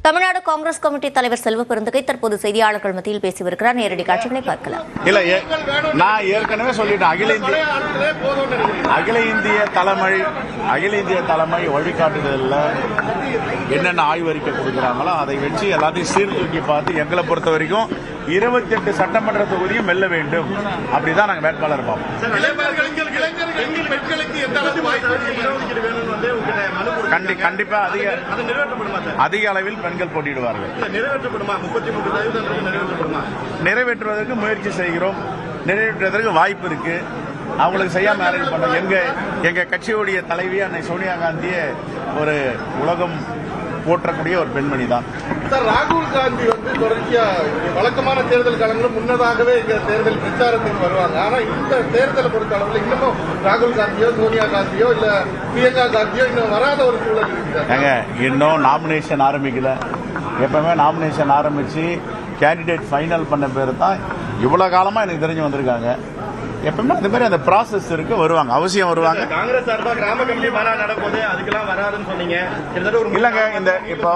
Tamil Nadu Congress committee தலைவர் செல்வ பெருந்தகை தற்போது செய்தியாளர்கள் மத்தியில் பேசி வருகிறார். நேரடி காட்சிகளை பார்க்கலாம். இல்ல, நான் ஏற்கனவே சொல்லிட்டேன். அகில இந்திய தலைமை வழிகாட்டுதல்ல என்னென்ன ஆய்வறிக்கை கொடுக்குறாங்களோ அதை வச்சு எல்லாத்தையும் சீர்தூக்கி பார்த்து எங்களை பொறுத்த வரைக்கும் 28 சட்டமன்ற தொகுதியும் வெல்ல வேண்டும். அப்படிதான் நாங்கள் வேட்பாளர் பார்ப்போம். கண்டிப்பா அதிக அளவில் பெண்கள் போட்டியிடுவார்கள். நிறைவேற்றுவதற்கு முயற்சி செய்கிறோம். நிறைவேற்றுவதற்கு வாய்ப்பு இருக்கு. அவங்களுக்கு செய்யாம மேரேஜ் பண்ண எங்க கட்சியுடைய தலைவி அன்னை சோனியா காந்தியே ஒரு உலகம் போற்றக்கூடிய ஒரு பெண்மணி தான். சார், ராகுல் காந்தி தொடர்ச்சியா வழக்கமான தேர்தல் காலங்களும் முன்னதாகவே இங்க தேர்தல் பிரச்சாரத்துக்கு வருவாங்க. ஆனா இந்த தேர்தலை பொறுத்த அளவில் இன்னமும் ராகுல் காந்தியோ சோனியா காந்தியோ இல்ல பிரியங்கா காந்தியோ இன்னும் வராத ஒரு சூழல் இருக்கு. இன்னும் நாமினேஷன் ஆரம்பிக்கல. எப்பவுமே நாமினேஷன் ஆரம்பிச்சு கேண்டிடேட் ஃபைனல் பண்ண பேர் தான் இவ்வளவு காலமா எனக்கு தெரிஞ்சு வந்திருக்காங்க. எப்பவுமே அந்த மாதிரி அந்த ப்ராசஸ் இருக்கு. வருவாங்க, அவசியம் வருவாங்க. காங்கிரஸ் சார்பா கிராம கமிட்டி மாநாடு நடக்கும்போது அதுக்கெல்லாம் வராதுன்னு சொன்னீங்க. இல்லங்க, இந்த இப்போ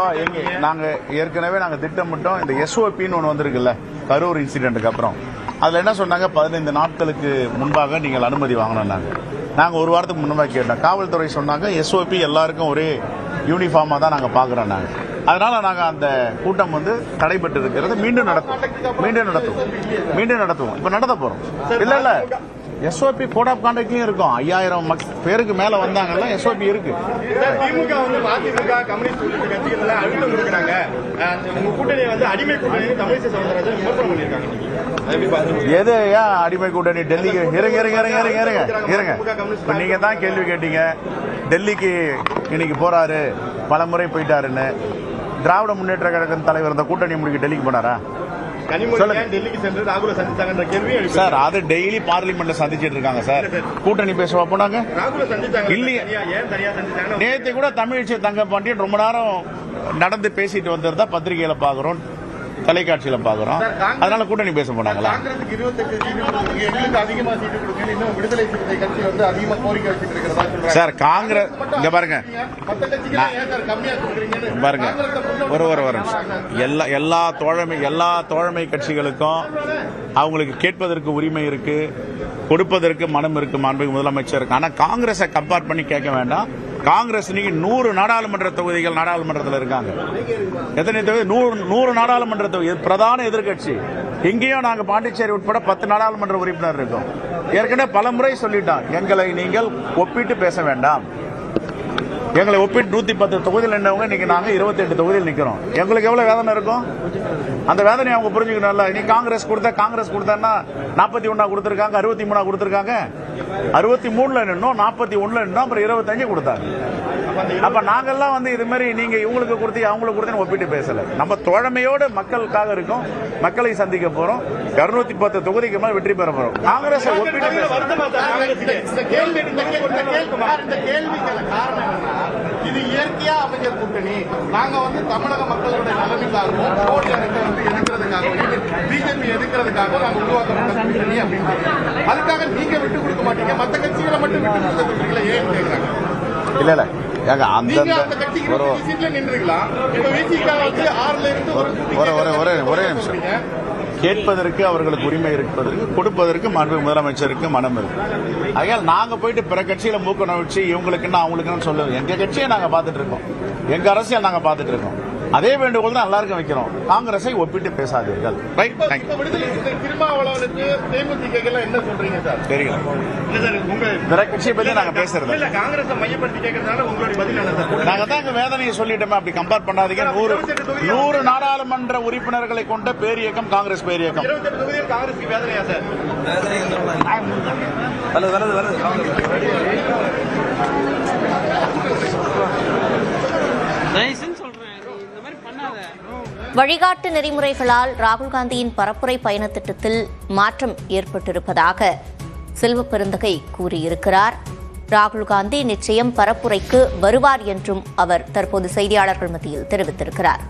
நாங்க ஏற்கனவே திட்டமிட்டோம். இந்த SOPன்னு ஒன்று வந்திருக்குல்ல, கரூர் இன்சிடென்ட்டுக்கு அப்புறம் அதுல என்ன சொன்னாங்க, 15 நாட்களுக்கு முன்பாக நீங்கள் அனுமதி வாங்கணும். நாங்க ஒரு வாரத்துக்கு முன்பாக கேட்டோம். காவல்துறை சொன்னாங்க SOP எல்லாருக்கும் ஒரே யூனிஃபார்மா தான் நாங்க பாக்குறோம். அதனால நாங்க அந்த கூட்டம் தடைபட்டு இருக்கிறது. மீண்டும் நடத்துவோம். இப்ப நடத்த போறோம். இல்ல SOP கோட் ஆஃப் கான்டக்ட்லயும் இருக்கும். 5000 பேருக்கு மேல வந்தாங்கல்ல, SOP இருக்கு. திமுக அதிமுக கம்யூனிஸ்ட் கட்சிகள் அழுத்தம் கொடுக்குறாங்க. உங்க கூட்டணி அடிமை கூட்டணி தமிழிசை சவுந்தரராஜன் விமர்சனம் பண்ணிருக்காங்க. எது ஏன் அடிமை கூட்டணி? டெல்லிக்கு இருங்க. நீங்க தான் கேள்வி கேட்டீங்க. டெல்லிக்கு இன்னைக்கு போறாரு, பல முறை போயிட்டாருன்னு. திராவிட முன்னேற்ற கழக தலைவர் இந்த கூட்டணி முடிக்க டெல்லிக்கு போனாரா? சார், அது டெய்லி பார்லிமெண்ட்ல சந்திச்சிட்டு இருக்காங்க சார். கூட்டணி பேசவா போனாங்க? இல்லையே. நேற்று கூட தமிழிசை தங்கப்பாண்டியன் ரொம்ப நேரம் நடந்து பேசிட்டு வந்ததா பத்திரிகையில பாக்குறோம், தொலைக்காட்சியில பாக்குறோம். அதனால கூட்டணி பேச போனாங்களா? சார், காங்கிரஸ் இங்க பாருங்க எல்லா தோழமை கட்சிகளுக்கும் அவங்களுக்கு கேட்பதற்கு உரிமை இருக்கு, கொடுப்பதற்கு மனம் இருக்கு. மாண்புமிகு முதலமைச்சர். ஆனா காங்கிரஸை கம்பேர் பண்ணி கேட்க வேண்டாம். காங்கிரஸ் இன்னைக்கு 100 நாடாளுமன்ற தொகுதிகள் நாடாளுமன்றத்தில் இருக்காங்க. எத்தனை தொகுதி? 100 நாடாளுமன்ற தொகுதி. பிரதான எதிர்கட்சி. இங்கேயும் நாங்க பாண்டிச்சேரி உட்பட 10 நாடாளுமன்ற உறுப்பினர் இருக்கோம். ஏற்கனவே பல முறை சொல்லிட்டோம், எங்களை நீங்கள் ஒப்பிட்டு பேச வேண்டாம். எங்களை ஒப்பிட்டு 110 தொகுதியில் நின்றவங்க இன்னைக்கு நாங்க 28 தொகுதியில் நிக்கிறோம். எங்களுக்கு எவ்வளவு வேதனை இருக்கும்? அந்த வேதனையை அவங்க புரிஞ்சுக்கணும்ல. நீ காங்கிரஸ் கொடுத்தா 41 கொடுத்திருக்காங்க, 63 கொடுத்திருக்காங்க. 63ல நின்னோம், 41ல நின்னோம், அப்புறம் 25 கொடுத்தாங்க. அப்ப நாங்கெல்லாம் இது மாதிரி நீங்க இவங்களுக்கு கொடுத்து அவங்களுக்கு கொடுத்து ஒப்பிட்டு பேசல. நம்ம தோழமையோடு மக்களுக்காக இருக்கோம். மக்களை சந்திக்க போறோம். 210 தொகுதிக்கு மேல வெற்றி பெற போறோம். காங்கிரஸ் ஒப்பிட்டு இது இயற்கையா அமைஞ்ச கூட்டணி. நாங்க தமிழக மக்களுடைய நலனுக்காகவும் பிஜேபி எதிர்க்கிறதுக்காகவும் நாங்க உருவாக்கப்பட்ட கூட்டணி அப்படின்னு. அதுக்காக நீங்க விட்டு கொடுக்க மாட்டீங்க, மற்ற கட்சிகளை மட்டும் விட்டு கொடுக்க சொல்றீங்களா? ஏன் கேட்கறாங்க? இல்ல ஒரே நிமிஷம். கேட்பதற்கு அவர்களுக்கு உரிமை இருப்பதற்கு, கொடுப்பதற்கு மாண்புமிகு முதலமைச்சருக்கு மனம் இருக்கு. அதனால நாங்க போயிட்டு பிற கட்சியில மூக்க நுழைச்சு இவங்களுக்கு அவங்களுக்கு சொல்லுவோம். எங்க கட்சியை நாங்க பாத்துட்டு இருக்கோம், எங்க அரசியல் நாங்க பாத்துட்டு இருக்கோம். அதே வேண்டுகோள் தான் எல்லாருக்கும் வைக்கிறோம். காங்கிரஸை ஒப்பிட்டு பேசாதீர்கள். என்ன சொல்றீங்க சார்? தெரியல. பிற கட்சியை பத்தி நாங்க பேசுறது நாங்க தான் எங்க வேதனையை சொல்லிட்டோமே. அப்படி கம்பேர் பண்ணாதீங்க. 100 நாடாளுமன்ற உறுப்பினர்களை கொண்ட பேரியக்கம் காங்கிரஸ் பேரியக்கம். வழிகாட்டு நெறிமுறைகளால் ராகுல் காந்தியின் பரப்புரை பயண திட்டத்தில் மாற்றம் ஏற்பட்டிருப்பதாக செல்வ பெருந்தகை கூறியிருக்கிறார். ராகுல் காந்தி நிச்சயம் பரப்புரைக்கு வருவார் என்றும் அவர் தற்போது செய்தியாளர்கள் மத்தியில் தெரிவித்திருக்கிறார்.